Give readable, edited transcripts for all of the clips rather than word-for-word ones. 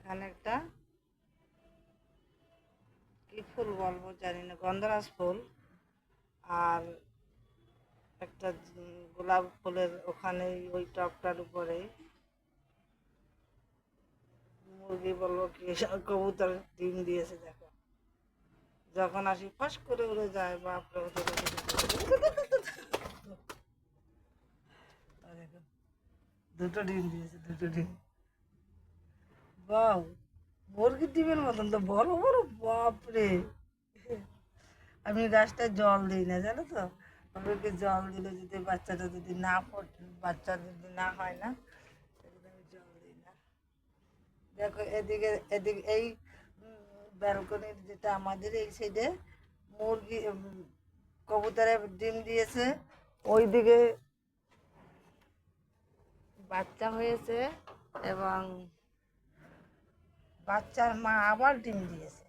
এখানে একটা কি ফুল বলবো জানি না, গন্ধরাজ ফুল। আর একটা গোলাপ ফুলের ওখানে ওই টবটার উপরে মুরগি বলবো কি কবুতর ডিম দিয়েছে। দেখো যখন আসি ফাঁস করে উড়ে যায়, বাপরে দেখো দুটো ডিম দিয়েছে, দুটো ডিম। বাহ, মুরগির ডিমের মতন তো বড় বড়, বাপরে। আমি গাছটায় জল দিই না, জানো তো। ওদেরকে জল দিলে যদি বাচ্চাটা যদি না বাচ্চা যদি না হয় না, সেদিন আমি জল দিই না। দেখো এদিকে এদিকে এই ব্যালকনির যেটা আমাদের এই সাইডে মুরগি কবুতরের ডিম দিয়েছে, ওইদিকে বাচ্চা হয়েছে এবং বাচ্চার মা আবার ডিম দিয়েছে।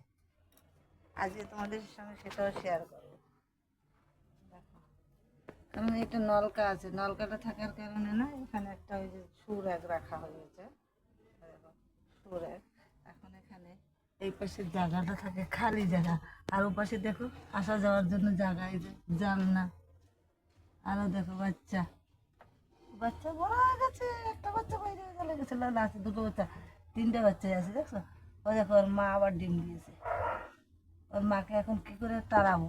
আজকে তোমাদের সঙ্গে সেটাও শেয়ার করবো। দেখো, কারণ একটা নলকা আছে, নলকাটা থাকার কারণে না এখানে একটা ওই যে সুর এক রাখা হয়েছে। দেখো, সুর এক। এখন এখানে এই পাশের জায়গাটা থাকে খালি জায়গা, আর ও পাশে দেখো আসা যাওয়ার জন্য জায়গা, এই যে জানলা। আরো দেখো বাচ্চা, বাচ্চা বড় হয়ে গেছে, একটা বাচ্চা বাইরে চলে গেছে, না আছে দুটো বাচ্চা, তিনটে বাচ্চাই আছে দেখছো। ও দেখো ওর মা আবার ডিম দিয়েছে, ওর মাকে এখন কি করে তাড়াবো।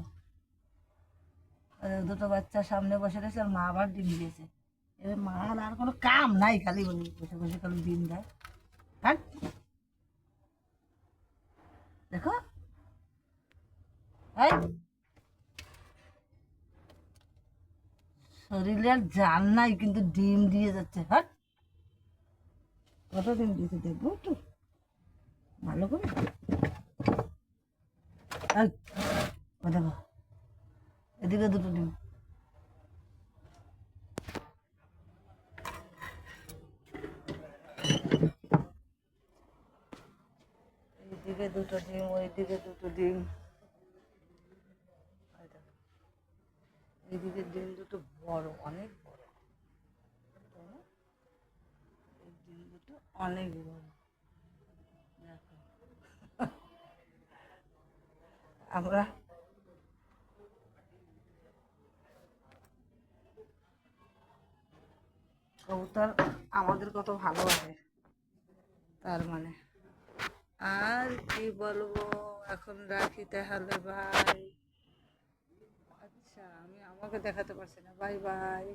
দুটো বাচ্চা সামনে বসে রয়েছে, আর মা আবার ডিম দিয়েছে। এবার মা আর কোনো কাম নাই, খালি বসে বসে খালি ডিম দেয়। হ্যাঁ দেখো, এই শরীরের জান নাই কিন্তু ডিম দিয়ে যাচ্ছে। হ্যাঁ, কত ডিম দিয়েছে দেখবো একটু ভালো করে। এই, ও দেখো এদিকে দুটো ডিম, এইদিকে দুটো ডিম, ওইদিকে দুটো ডিম। এই দেখো, এইদিকে ডিম দুটো বড়, অনেক বড়, তাই না? এই ডিম দুটো অনেক বড়। দেখো, আমরা কবুতর আমাদের কত ভালোবাসে, তার মানে। আর কি বলবো, এখন রাখি তাহলে, ভাই। আচ্ছা, আমি আমাকে দেখাতে পারছি না, বাই বাই।